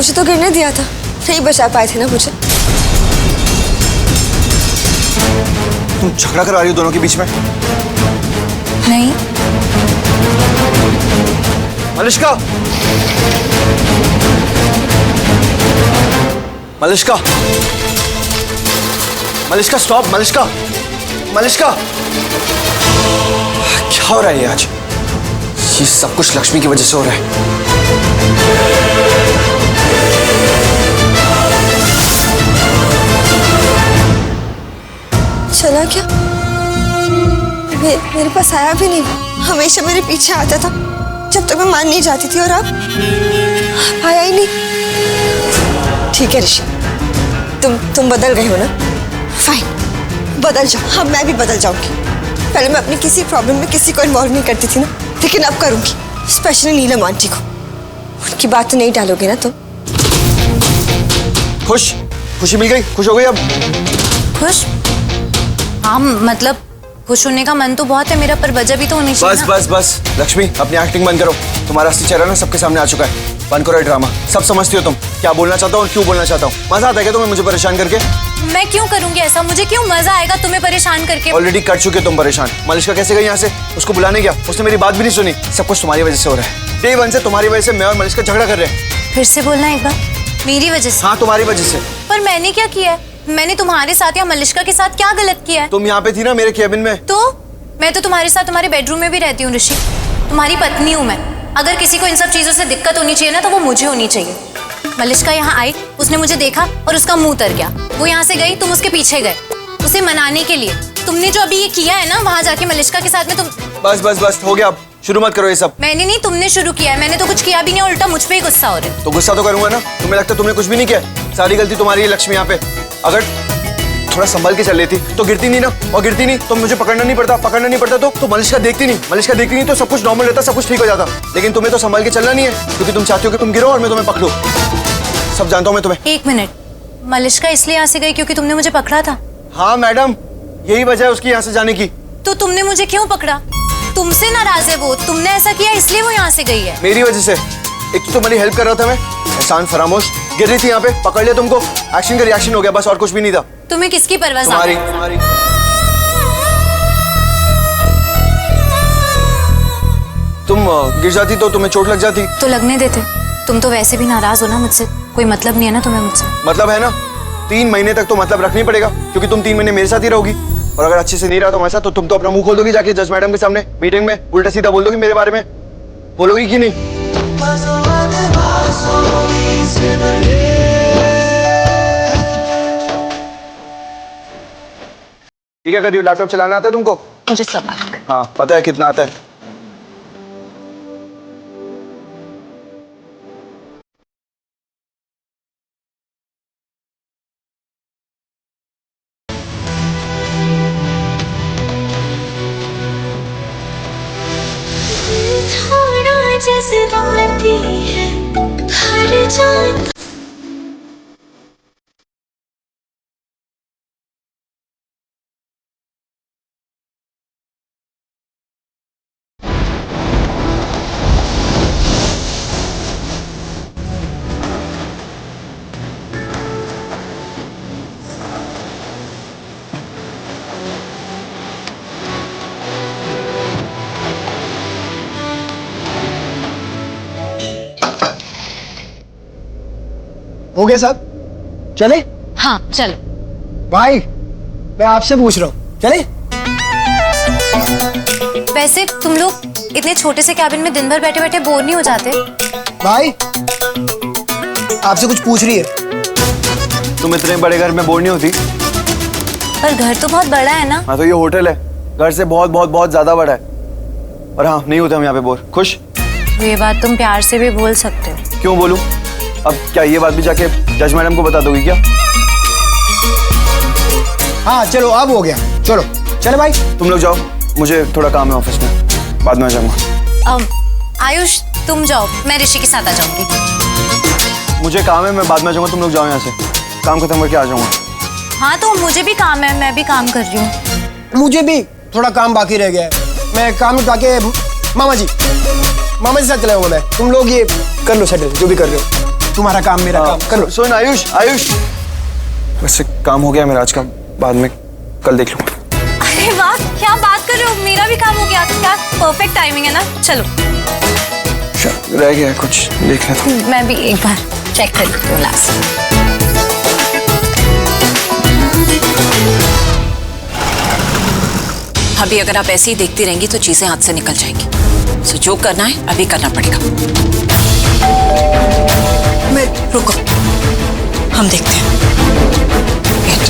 मुझे तो गिरने दिया था, नहीं बचा पाए थे ना मुझे। तुम झगड़ा करा रही हो दोनों के बीच में? नहीं। मलिष्का, मलिष्का, मलिष्का स्टॉप। मलिष्का, मलिष्का, क्या हो रहा है ये आज? ये सब कुछ लक्ष्मी की वजह से हो रहा है। चला क्या? मेरे पास आया भी नहीं। हमेशा मेरे पीछे आता था जब तक मैं मान नहीं जाती थी, और अब आया ही नहीं। ठीक है ऋषि, तुम बदल गए हो ना? फाइन, बदल जाओ। हाँ, मैं भी बदल जाऊंगी। पहले मैं अपनी किसी प्रॉब्लम में किसी को इन्वॉल्व नहीं करती थी ना, लेकिन अब करूंगी। स्पेशली नीलम आंटी को। उनकी बात तो नहीं टालोगे ना तुम? खुशी मिल गई? खुश हो गई अब? खुश? हाँ, मतलब खुश होने का मन तो बहुत है मेरा, पर वजह भी तो होनी चाहिए। बस लक्ष्मी, अपनी एक्टिंग बंद करो। तुम्हारा असली चेहरा ना सबके सामने आ चुका है। बंद करो ड्रामा। सब समझती हो तुम क्या बोलना चाहता हूँ और क्यों बोलना चाहता हूँ। मजा आता है क्या तुम्हें मुझे परेशान करके? मैं क्यों करूंगी ऐसा? मुझे क्यों मजा आएगा तुम्हें परेशान करके? ऑलरेडी कर चुके तुम परेशान। मलिष्का कैसे गई यहाँ से? उसको बुलाने गया, उसने मेरी बात भी नहीं सुनी। सब कुछ तुम्हारी वजह से हो रहा है। डे वन से तुम्हारी वजह से मैं और मलिष्का झगड़ा कर रहे हैं। फिर से बोलना एक बार। मेरी वजह से? हाँ, तुम्हारी वजह से। पर मैंने क्या किया है? मैंने तुम्हारे साथ या मलिष्का के साथ क्या गलत किया है? तुम यहाँ पे थी ना मेरे केबिन में। तो मैं तो तुम्हारे साथ तुम्हारे बेडरूम में भी रहती हूँ ऋषि। तुम्हारी पत्नी हूँ मैं। अगर किसी को इन सब चीजों से दिक्कत होनी चाहिए ना, तो वो मुझे होनी चाहिए। मलिष्का यहाँ आई, उसने मुझे देखा और उसका मुंह उतर गया। वो यहाँ से गई, तुम उसके पीछे गए उसे मनाने के लिए। तुमने जो अभी ये किया है ना, वहां जाके मलिष्का के साथ में तुम। बस हो गया, अब शुरू मत करो ये सब। मैंने नहीं, तुमने शुरू किया है। मैंने तो कुछ किया भी नहीं, उल्टा मुझ पे ही गुस्सा हो रहे हो। तो गुस्सा तो करूंगा ना। तुम्हें लगता है तुमने कुछ भी नहीं किया? सारी गलती तुम्हारी है लक्ष्मी। यहाँ पे अगर थोड़ा संभल के चल लेती तो गिरती नहीं ना, और गिरती नहीं तो मुझे पकड़ना नहीं पड़ता तो मलिष्का देखती नहीं तो सब कुछ नॉर्मल रहता, सब कुछ ठीक हो जाता। लेकिन तुम्हें तो संभल के चलना नहीं है, क्योंकि तुम चाहती हो कि तुम गिरो और मैं तुम्हें पकड़ूं। सब जानता हूं मैं तुम्हें। एक मिनट, मलिष्का इसलिए यहाँ से गई क्योंकि तुमने मुझे पकड़ा था? हाँ मैडम, यही वजह है उसकी यहाँ से जाने की। तो तुमने मुझे क्यों पकड़ा? तुमसे नाराज है वो, तुमने ऐसा किया इसलिए वो यहाँ से गई है। मेरी वजह से। एक तो तुम्हारी हेल्प कर रहा था मैं, एहसान फरामोश। गिर रही थी यहाँ पे, पकड़ लिया तुमको, एक्शन का रिएक्शन हो गया, बस और कुछ भी नहीं था। तुम्हें किसकी परवाह? तुम्हारी। तुम गिर जाती तो तुम्हें चोट लग जाती। तो लगने देते। तुम तो वैसे भी नाराज हो ना मुझसे, कोई मतलब नहीं है ना तुम्हें मुझसे। मतलब है ना, 3 महीने तक तो मतलब रखनी पड़ेगा, क्योंकि तुम 3 महीने मेरे साथ ही रहोगी। और अगर अच्छे से नहीं रहा तुम्हारे साथ, तो तुम तो अपना मुंह खोल दोगी जाके जज मैडम के सामने मीटिंग में, उल्टा सीधा बोल दोगी मेरे बारे में। बोलोगी कि नहीं? क्या कर रही हो? लैपटॉप चलाना आता है तुमको? मुझे सब आता है। हाँ, पता है कितना आता है। थोड़ा जज्बाती है हर जान। हो गया साहब, चले? हाँ चलो। भाई मैं आपसे पूछ रहा हूँ, चले? वैसे तुम लोग इतने छोटे से कैबिन में दिन भर बैठे बैठे बोर नहीं हो जाते? भाई आपसे कुछ पूछ रही है। तुम इतने बड़े घर में बोर नहीं होती? पर घर तो बहुत बड़ा है ना। हाँ, तो ये होटल है, घर से बहुत बहुत बहुत ज्यादा बड़ा है। और हाँ, नहीं होते हम यहाँ पे बोर। खुश? ये बात तुम प्यार से भी बोल सकते हो। क्यों बोलूं? अब क्या ये बात भी जाके जज मैडम को बता दोगी क्या? हाँ चलो, अब हो गया, चलो चले भाई। तुम लोग जाओ, मुझे थोड़ा काम है ऑफिस में, बाद में आ जाऊंगा। आयुष तुम जाओ, मैं ऋषि के साथ आ जाऊंगी। मुझे काम है, मैं बाद में आ जाऊंगा। तुम लोग जाओ यहाँ से, काम खत्म करके आ जाऊंगा। हाँ तो मुझे भी काम है, मैं भी काम कर रही हूँ। मुझे भी थोड़ा काम बाकी रह गया है। मैं काम निपटा के मामा जी के साथ चला जाऊंगा मैं। तुम लोग ये कर लो सेटल, जो भी कर रहे हो। तुम्हारा काम मेरा काम करो। सुन आयुष, आयुष वैसे काम हो गया मेरा आज का, बाद में कल देख लूंगा। अरे वाह, क्या बात कर रहे हो, मेरा भी काम हो गया। क्या परफेक्ट टाइमिंग है ना। चलो रह गया कुछ देख लेता हूँ। मैं भी एक बार चेक कर लेती हूँ लास्ट। अभी अगर आप ऐसे ही देखती रहेंगी तो चीजें हाथ से निकल जाएंगी। सो जो करना है अभी करना पड़ेगा। मैं रुको, हम देखते हैं। वेट।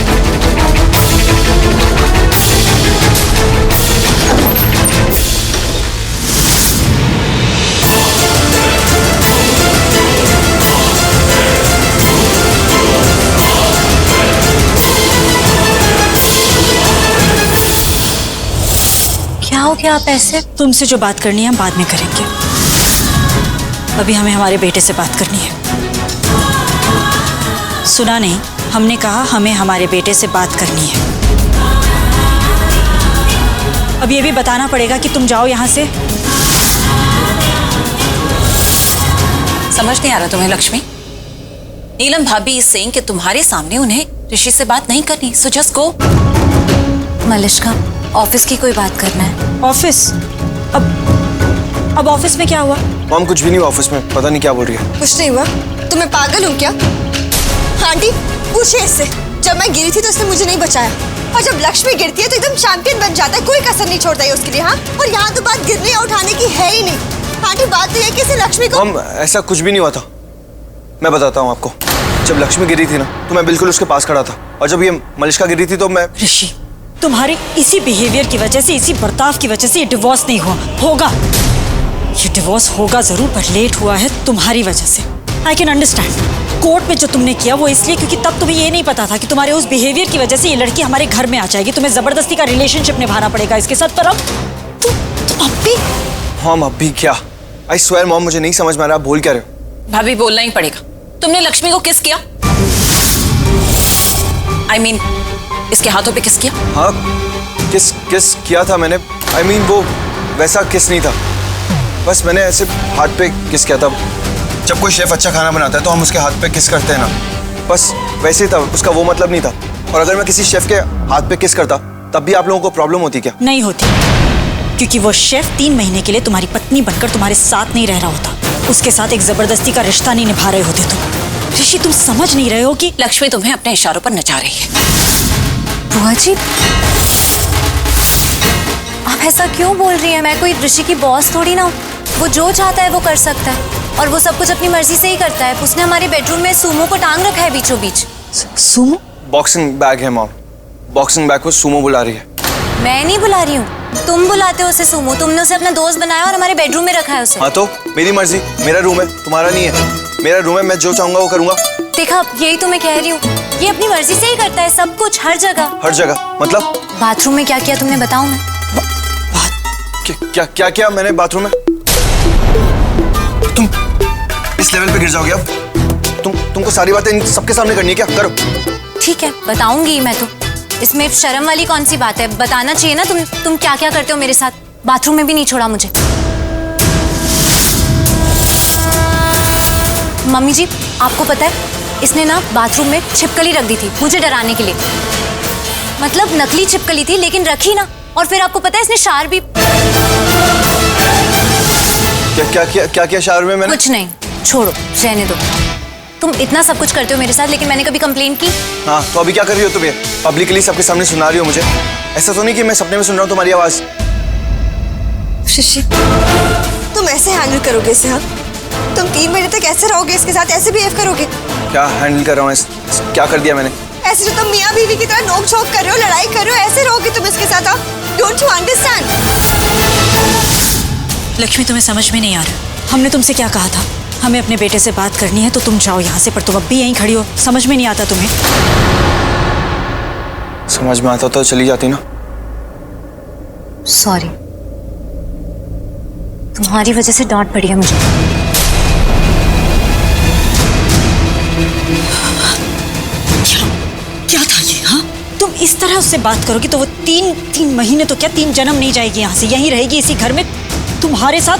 क्या हो गया, आप ऐसे? तुमसे जो बात करनी है हम बाद में करेंगे, अभी हमें हमारे बेटे से बात करनी है। सुना नहीं, हमने कहा हमें हमारे बेटे से बात करनी है। अब ये भी बताना पड़ेगा कि तुम जाओ यहाँ से। समझ नहीं आ रहा तुम्हें लक्ष्मी? नीलम भाभी इज सेइंग कि तुम्हारे सामने उन्हें ऋषि से बात नहीं करनी, so just go. Malishka, office की कोई बात करना है। ऑफिस? अब ऑफिस में क्या हुआ? मॉम कुछ भी नहीं हुआ ऑफिस में, पता नहीं क्या बोल रही है। कुछ नहीं हुआ। तो मैं पागल हूँ क्या? आंटी पूछिए इससे, जब मैं गिरी थी तो उसने मुझे नहीं बचाया, और जब लक्ष्मी गिरती है तो एकदम चैंपियन बन जाता है, कोई कसर नहीं छोड़ता है उसके लिए। हाँ, और यहाँ तो बात गिरने या उठाने की है ही नहीं। आंटी बात तो ये कि इसे लक्ष्मी को। मॉम ऐसा कुछ भी नहीं हुआ था, मैं बताता हूँ आपको। जब लक्ष्मी गिरी थी ना तो मैं बिल्कुल उसके पास खड़ा था, और जब ये मलिश्का गिरी थी तो मैं। ऋषि, तुम्हारे इसी बिहेवियर की वजह से, इसी बर्ताव की वजह से ये डिवोर्स नहीं हुआ। होगा, ये डिवोर्स होगा जरूर, पर लेट हुआ है तुम्हारी वजह से। I can understand. कोर्ट में जो तुमने किया वो इसलिए क्योंकि तब तुम्हें ये नहीं पता था कि तुम्हारे उस बिहेवियर की वजह से ये लड़की हमारे घर में आ जाएगी, तुम्हें जबरदस्ती का रिलेशनशिप निभाना पड़ेगा इसके साथ। पर अब तुम अब भी। मॉम अब भी क्या? आई स्वेयर मॉम, मुझे नहीं समझ में आ रहा आप बोल क्या रहे हो। भाभी बोलना ही पड़ेगा। तुमने लक्ष्मी को किस किया? I mean, इसके हाथों पे किस किया? हाँ, किस किया था मैंने। I mean, वो वैसा किस नहीं था, बस मैंने ऐसे हाथ पे किस किया था। जब कोई शेफ अच्छा खाना बनाता है तो हम उसके हाथ पे किस करते हैं ना, बस वैसे ही था। उसका वो मतलब नहीं था। और अगर मैं किसी शेफ के हाथ पे किस करता तब भी आप लोगों को प्रॉब्लम होती क्या? नहीं होती, क्योंकि वो शेफ 3 महीने के लिए तुम्हारी पत्नी बनकर तुम्हारे साथ नहीं रह रहा होता, उसके साथ एक जबरदस्ती का रिश्ता नहीं निभा रहे होते तुम। ऋषि, तुम समझ नहीं रहे हो कि लक्ष्मी तुम्हें अपने इशारों पर नचा रही है। बुआ जी, आप ऐसा क्यों बोल रही हैं? मैं कोई ऋषि की बॉस थोड़ी ना हूँ। वो जो चाहता है वो कर सकता है, और वो सब कुछ अपनी मर्जी से ही करता है। उसने हमारे बेडरूम में सूमो को टांग रखा है बीचों बीच। सुमो? बॉक्सिंग बैग है मॉम, बॉक्सिंग बैग को सुमो बुला रही है। मैं नहीं बुला रही हूँ, तुम बुलाते हो उसे सुमो। तुमने उसे अपना दोस्त बनाया और हमारे बेडरूम में रखा है उसे। हाँ तो मेरी मर्जी, मेरा रूम है, तुम्हारा नहीं है। मेरा रूम है, मैं जो चाहूंगा वो करूंगा। देखा, यही तो मैं कह रही हूँ, ये अपनी मर्जी से ही करता है सब कुछ, हर जगह। हर जगह मतलब? बाथरूम में क्या किया तुमने, बताऊं मैं? क्या क्या मैंने बाथरूम में? तुम इस लेवल पे गिर जाओगे अब? तुमको सारी बातें इन सबके सामने करनी है क्या? करो। ठीक है, बताऊंगी मैं तो। इसमें शर्म वाली कौन सी बात है? बताना चाहिए ना तुम क्या क्या करते हो मेरे साथ। बाथरूम में भी नहीं छोड़ा मुझे। मम्मी जी, आपको पता है, इसने ना बाथरूम में छिपकली रख दी थी मुझे डराने के लिए। मतलब नकली छिपकली थी, लेकिन रखी ना। और फिर आपको पता है इसने शावर भी। क्या शावर में मैंने? कुछ नहीं, छोड़ो, रहने दो। तुम इतना सब कुछ करते हो मेरे साथ, लेकिन मैंने कभी कंप्लेन की? हाँ, तो अभी क्या कर रही हो तुम? ये पब्लिकली सबके सामने सुना रही हो मुझे? ऐसा तो नहीं कि मैं सपने में सुन रहा हूँ तुम्हारी आवाज? शिशी, तुम ऐसे हैंडल करोगे इसे? हाँ, तुम 3 महीने तक ऐसे रहोगे इसके साथ, ऐसे बिहेव करोगे? क्या हैंडल कर रहा हूँ? क्या कर दिया मैंने? ऐसे जो तुम मियाँ बीवी की तरह नोक झोंक कर रहे हो, लड़ाई कर रहे हो, ऐसे रहोगे तुम इसके साथ? Don't you understand? लक्ष्मी, तुम्हें समझ में नहीं आ रहा। हमने तुमसे क्या कहा था? हमें अपने बेटे से बात करनी है तो तुम जाओ यहाँ से, पर तुम अब भी यहीं खड़ी हो। समझ में नहीं आता तुम्हें? समझ में आता तो चली जाती ना। सॉरी, तुम्हारी वजह से डांट पड़ी है मुझे। क्या था ये? हाँ, तुम इस तरह उससे बात करोगी तो वो 3 महीने तो क्या 3 जन्म नहीं जाएगी यहाँ से, यहीं रहेगी इसी घर में तुम्हारे साथ,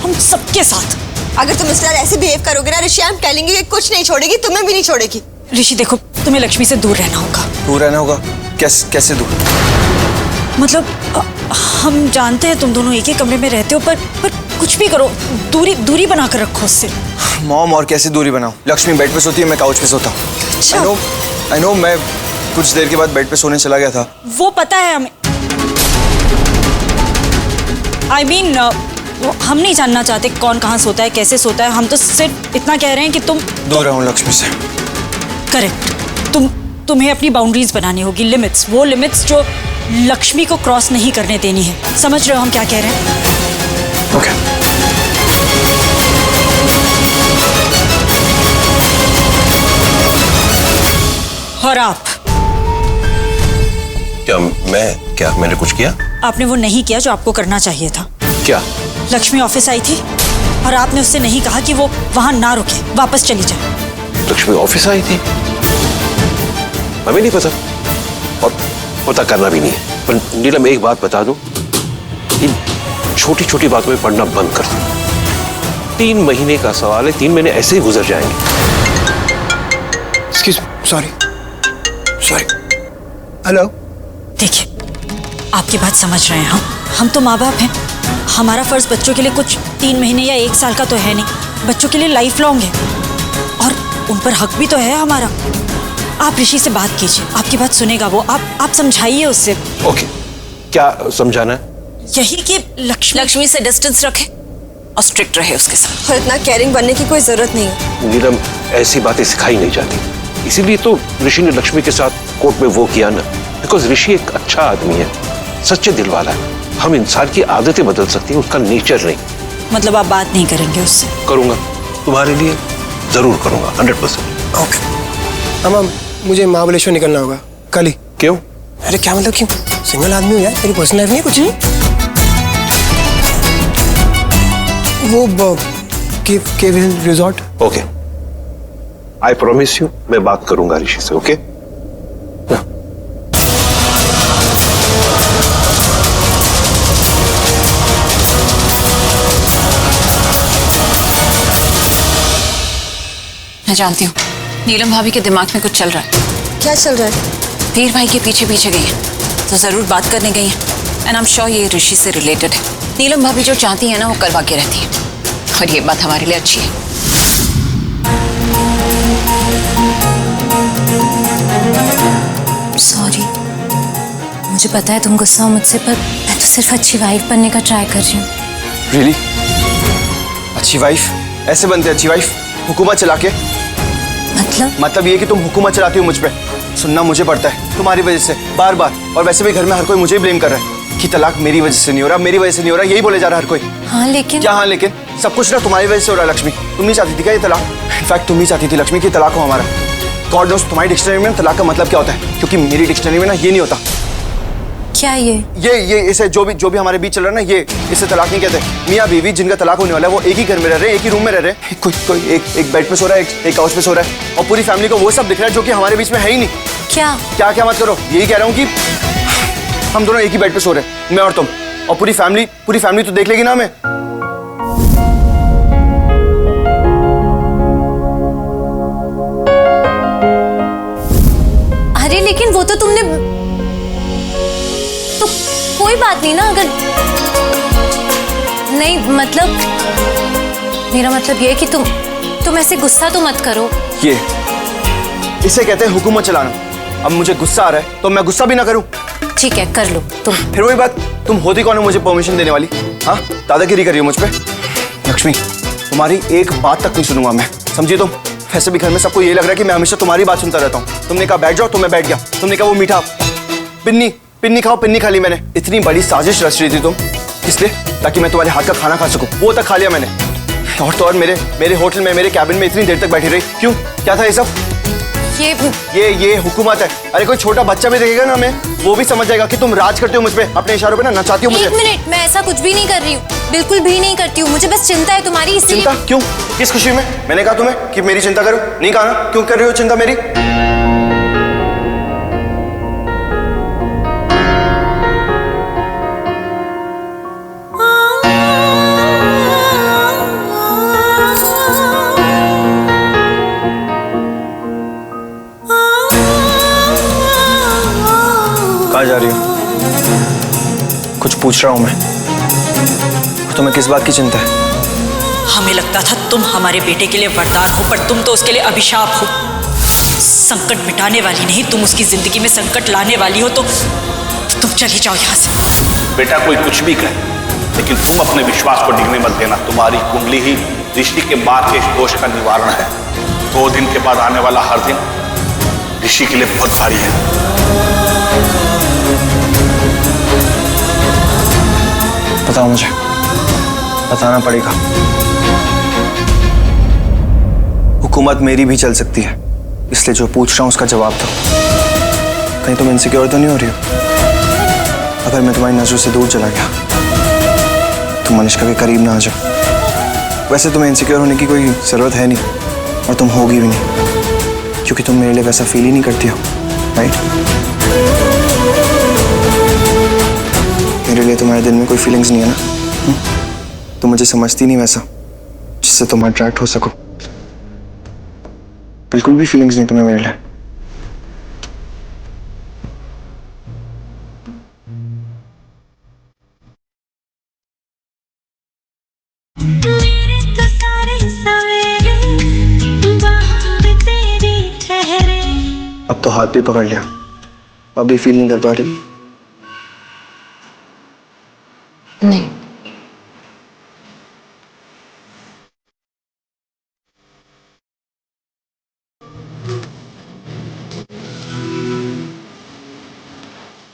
हम सबके साथ। अगर तुम इस तरह ऐसे बिहेव करोगे ना ऋषि, आई एम टेलिंग यू, कुछ नहीं छोड़ेगी, तुम्हें भी नहीं छोड़ेगी। ऋषि देखो, तुम्हें लक्ष्मी से दूर रहना होगा। दूर रहना होगा? कैसे दूर? मतलब हम जानते हैं तुम दोनों एक ही कमरे में रहते हो, पर कुछ भी करो, दूरी बना कर रखो उससे। मॉम, और कैसे दूरी बनाऊं? लक्ष्मी बेड पे सोती है, मैं काउच पे सोता हूँ। अच्छा। आई नो, मैं कुछ देर के बाद बेड पे सोने चला गया था। वो पता है हमें। I mean, हम नहीं जानना चाहते कौन कहाँ सोता है, कैसे सोता है। हम तो सिर्फ इतना कह रहे हैं कि तुम दूर रहूं लक्ष्मी से। करेक्ट। तुम्हें अपनी बाउंड्रीज बनानी होगी, लिमिट्स, वो लिमिट्स जो लक्ष्मी को क्रॉस नहीं करने देनी है। समझ रहे हो हम क्या कह रहे हैं? ओके। और आप? क्या मैंने कुछ किया? आपने वो नहीं किया जो आपको करना चाहिए था। क्या? लक्ष्मी ऑफिस आई थी और आपने उससे नहीं कहा कि वो वहां ना रुके, वापस चली जाए। लक्ष्मी ऑफिस आई थी? हमें नहीं पता और पता करना भी नहीं है। पर नीलम, एक बात बता दूं, इन छोटी छोटी बातों में पढ़ना बंद कर दो। 3 महीने का सवाल है, 3 महीने ऐसे ही गुजर जाएंगे। Excuse, sorry. हेलो। देखिए, आपकी बात समझ रहे हैं हम तो माँ बाप हैं। हमारा फर्ज बच्चों के लिए कुछ 3 महीने या 1 साल का तो है नहीं, बच्चों के लिए लाइफ लॉन्ग है और उन पर हक भी तो है हमारा। आप ऋषि से बात कीजिए, आपकी बात सुनेगा वो। आप समझाइए उससे। ओके, क्या समझाना है? यही कि लक्ष्मी से डिस्टेंस रखे और स्ट्रिक्ट रहे उसके साथ। और इतना केयरिंग बनने की कोई जरूरत नहीं है। नीलम, ऐसी बातें सिखाई नहीं जाती, इसीलिए तो ऋषि ने लक्ष्मी के साथ कोर्ट में वो किया ना, बिकॉज ऋषि एक अच्छा आदमी है, सच्चे दिल वाला है। हम इंसान की आदतें बदल सकती हैं, उसका नेचर नहीं। मतलब आप बात नहीं करेंगे उससे? करूंगा, तुम्हारे लिए जरूर करूंगा, 100%। ओके। अम्मा, मुझे महाबलेश्वर निकलना होगा कल ही। क्यों? अरे क्या मतलब क्यों? सिंगल आदमी हूँ यार, मेरी पर्सनल लाइफ नहीं है कुछ नहीं। वो cave hill resort. Okay, I promise you, मैं बात करूंगा ऋषि से। ओके? मैं जानती हूँ नीलम भाभी के दिमाग में कुछ चल रहा है। क्या चल रहा है? वीर भाई के पीछे गई है तो जरूर बात करने गई है, एंड आई एम श्योर ये ऋषि से रिलेटेड है। नीलम भाभी जो चाहती है ना, वो करवा के रहती है और ये बात हमारे लिए अच्छी है। सॉरी, मुझे पता है तुम गुस्सा हो मुझसे, पर मैं तो सिर्फ अच्छी वाइफ बनने का ट्राई कर रही हूँ। रियली? अच्छी वाइफ? ऐसे बनते अच्छी वाइफ? हुकूमत चला के? मतलब ये कि तुम हुकूमत चलाती हो मुझ पे। सुनना मुझे पड़ता है तुम्हारी वजह से बार बार, और वैसे भी घर में हर कोई मुझे ब्लेम कर रहा है कि तलाक मेरी वजह से नहीं हो रहा, मेरी वजह से नहीं हो रहा, यही बोले जा रहा है हर कोई। हाँ लेकिन क्या हाँ लेकिन? सब कुछ ना तुम्हारी वजह से हो रहा है लक्ष्मी। तुम नहीं चाहती थी क्या ये तलाक? इनफैक्ट तुम ही चाहती थी लक्ष्मी कि तलाक हो हमारा। गॉड नोस तुम्हारी डिक्शनरी में तलाक का मतलब क्या होता है, क्योंकि मेरी डिक्शनरी में ना ये नहीं होता। क्या ये इसे जो भी हमारे बीच चल रहा है ना, ये इसे तलाक नहीं कहते। मियाँ बीवी जिनका तलाक होने वाला है, वो एक ही घर में रह रहे हैं, एक ही रूम में रह रहे हैं, कोई एक बेड पे सो रहा है, एक काउच पे सो रहा है, और पूरी फैमिली को वो सब दिख रहा है जो कि हमारे बीच में है ही नहीं। क्या मत करो, यही कह रहा हूँ कि हम दोनों एक ही बेड पे सो रहे हैं, मैं और तुम, और पूरी फैमिली तो देख लेगी ना हमें। अरे लेकिन वो तो तुमने, तो कोई बात नहीं ना। अगर नहीं, मतलब मेरा मतलब ये है कि तुम ऐसे गुस्सा तो मत करो। ये इसे कहते हैं हुकूमत चलाना। अब मुझे गुस्सा आ रहा है तो मैं गुस्सा भी ना करूं? ठीक है, कर लो तुम। फिर वही बात, तुम होती कौन हो मुझे परमिशन देने वाली? हाँ, दादागिरी करी हो मुझ पे। लक्ष्मी, तुम्हारी एक बात तक नहीं सुनूंगा मैं, समझी तुम? वैसे भी घर में सबको ये लग रहा है कि मैं हमेशा तुम्हारी बात सुनता रहता हूँ। तुमने कहा बैठ जाओ तो मैं बैठ गया, तुमने कहा वो मीठा पिन्नी खाओ, पिन्नी खा ली मैंने। इतनी बड़ी साजिश रच रही थी तुम, इसलिए ताकि मैं तुम्हारे हाथ का खाना खा सकूं, वो तक खा लिया मैंने। और तो और मेरे होटल में, मेरे कैबिन में इतनी देर तक बैठी रही, क्यों? क्या था ये सब? ये हुकूमत है। अरे कोई छोटा बच्चा भी देखेगा ना हमें, वो भी समझ जाएगा कि तुम राज करते हो मुझ पे, अपने इशारों पे ना नचाती हो मुझे। 1 मिनट, मैं ऐसा कुछ भी नहीं कर रही हूँ, बिल्कुल भी नहीं करती हूँ। मुझे बस चिंता है तुम्हारी, इसलिए। चिंता क्यों? किस खुशी में? मैंने कहा तुम्हें कि मेरी चिंता करो? नहीं कहा ना? क्यों कर रही हो चिंता मेरी? पूछ रहा हूं मैं। तुम्हें किस बात की चिंता है? हमें लगता था तुम हमारे बेटे के लिए वरदान हो, पर तुम तो उसके लिए अभिशाप हो। संकट मिटाने वाली नहीं, तुम उसकी जिंदगी में संकट लाने वाली हो। तो तुम चली जाओ यहाँ से। बेटा कोई कुछ भी कहे, लेकिन तुम अपने विश्वास को डिगने मत देना। तुम्हारी कुंडली ही ऋषि के बाद के इस दोष का निवारण है। 2 दिन के बाद आने वाला हर दिन ऋषि के लिए बहुत भारी है। बताओ मुझे, बताना पड़ेगा। हुकूमत मेरी भी चल सकती है, इसलिए जो पूछ रहा हूं उसका जवाब दो। कहीं तुम इनसिक्योर तो नहीं हो रही हो? अगर मैं तुम्हारी नजरों से दूर चला गया, तुम मलिश्का के करीब ना आ जाओ। वैसे तुम्हें इनसिक्योर होने की कोई जरूरत है नहीं, और तुम होगी भी नहीं, क्योंकि तुम मेरे लिए वैसा फील ही नहीं करती हो, राइट? मेरे लिए तुम्हारे दिल में कोई फीलिंग्स नहीं है ना? तुम मुझे समझती नहीं वैसा जिससे तुम अट्रैक्ट हो सको। बिल्कुल भी फीलिंग्स नहीं तुम्हें मेरे लिए। मेरे तो सारे सवेरे बाहों में तेरी ठहरे। अब तो हाथ भी पकड़ लिया, अब भी फील नहीं कर पा रही? नहीं।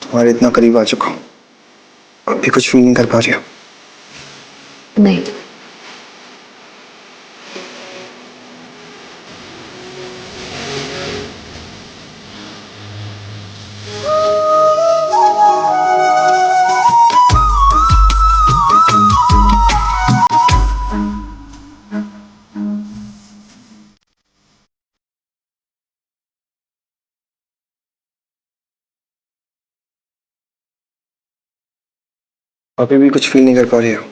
तुम्हारे इतना करीब आ चुका हूं, अब भी कुछ फील नहीं कर पा रही हो? नहीं। अभी भी कुछ फील नहीं कर पा रही हो?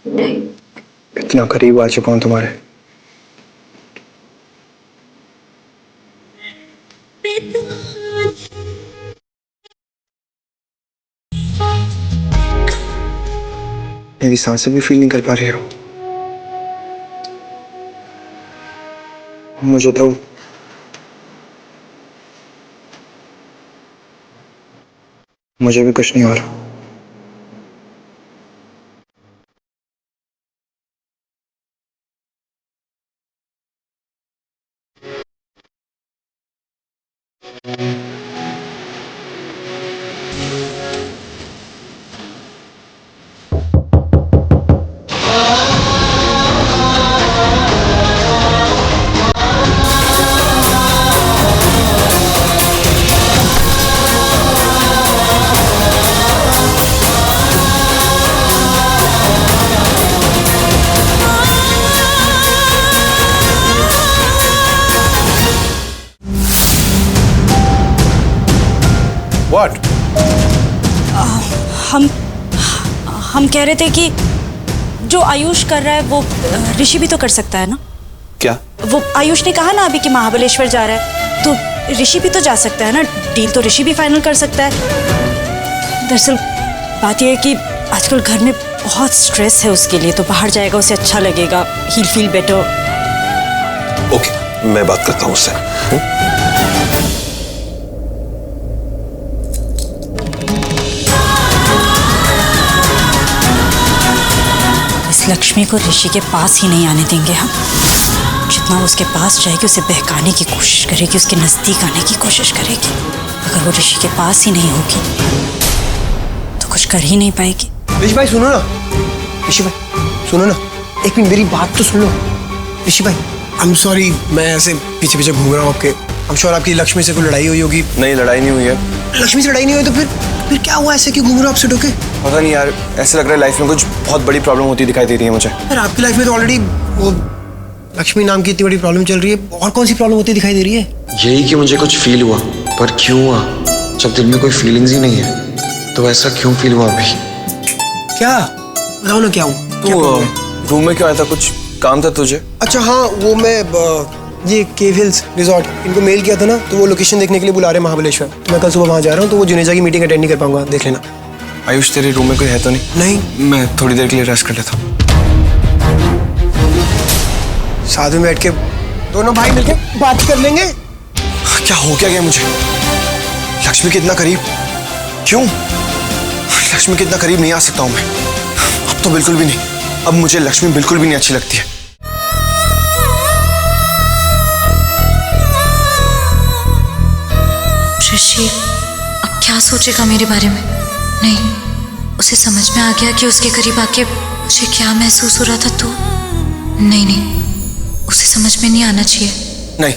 नहीं। इतना करीब आ चुका हूं तुम्हारे। मेरी सांसें भी फील नहीं कर पा रही हो? मुझे भी कुछ नहीं हो रहा। What? हम कह रहे थे कि जो आयुष कर रहा है वो ऋषि भी तो कर सकता है ना? क्या? वो आयुष ने कहा ना अभी कि महाबलेश्वर जा रहा है, तो ऋषि भी तो जा सकता है ना। डील तो ऋषि भी फाइनल कर सकता है। दरअसल बात यह है कि आजकल घर में बहुत स्ट्रेस है उसके लिए, तो बाहर जाएगा, उसे अच्छा लगेगा, he'll feel better। ओके, मैं बात करता हूँ उससे। इस लक्ष्मी को ऋषि के पास ही नहीं आने देंगे हम। जितना वो उसके पास जाएगी, उसे बहकाने की कोशिश करेगी, उसके नजदीक आने की कोशिश करेगी। अगर वो ऋषि के पास ही नहीं होगी तो कुछ कर ही नहीं पाएगी। ऋषि भाई सुनो ना, ऋषि भाई सुनो ना, एक मिनट मेरी बात तो सुन लो। ऋषि भाई आई एम सॉरी, मैं ऐसे पीछे पीछे घूम रहा हूँ आपके। आई एम श्योर आपकी लक्ष्मी से कोई लड़ाई हुई होगी। नहीं, लड़ाई नहीं हुई है। लक्ष्मी से लड़ाई नहीं हुई तो फिर क्या हुआ? ऐसे क्यों घूम रहे हो आप सिट होके? पता नहीं यार, ऐसे लग रहा है लाइफ में कुछ बहुत बड़ी प्रॉब्लम होती दिखाई दे रही है मुझे। यार आपकी लाइफ में तो ऑलरेडी वो लक्ष्मी नाम की इतनी बड़ी प्रॉब्लम चल रही है, और कौन सी प्रॉब्लम होती दिखाई दे रही है? यही कि मुझे कुछ फील हुआ, पर क्यों हुआ? जब दिल में कोई फीलिंग्स ही नहीं है तो ऐसा क्यों फील हुआ अभी? क्या बताओ ना, क्या हुआ? तो रूम में क्यों आया था? कुछ काम था तुझे? अच्छा हाँ, वो मैं ये केव हिल्स रिजॉर्ट, इनको मेल किया था ना, तो वो लोकेशन देखने के लिए बुला रहे हैं महाबलेश्वर। तो मैं कल सुबह वहाँ जा रहा हूँ, तो वो जुनेजा की मीटिंग अटेंड नहीं कर पाऊंगा, देख लेना। आयुष तेरे रूम में कोई है तो नहीं? नहीं। मैं थोड़ी देर के लिए रेस्ट कर लेता हूँ। साथ में बैठ के दोनों भाई मिलके बात कर लेंगे। क्या हो क्या गया मुझे? लक्ष्मी के इतना करीब क्यों? लक्ष्मी के इतना करीब नहीं आ सकता हूँ मैं, अब तो बिल्कुल भी नहीं। अब मुझे लक्ष्मी बिल्कुल भी नहीं अच्छी लगती है। ऋषि अब क्या सोचेगा मेरे बारे में? नहीं, उसे समझ में आ गया कि उसके करीब आके मुझे क्या महसूस हो रहा था, तो नहीं, उसे समझ में नहीं आना चाहिए। नहीं,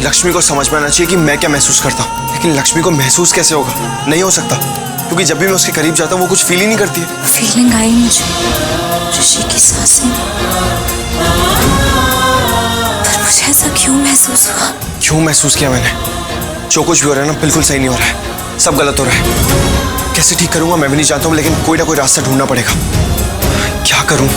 लक्ष्मी को समझ में आना चाहिए कि मैं क्या महसूस करता हूँ, लेकिन लक्ष्मी को महसूस कैसे होगा? नहीं हो सकता, क्योंकि जब भी मैं उसके करीब जाता हूँ वो कुछ फील ही नहीं करती है। फीलिंग आई मुझे, ऋषि की सांसें, पर मुझे ऐसा क्यों महसूस हुआ? क्यों महसूस किया मैंने? जो कुछ भी हो रहा है ना, बिल्कुल सही नहीं हो रहा है, सब गलत हो रहा है। कैसे ठीक करूंगा मैं भी नहीं जानता हूँ, लेकिन कोई ना कोई रास्ता ढूंढना पड़ेगा। क्या करूं?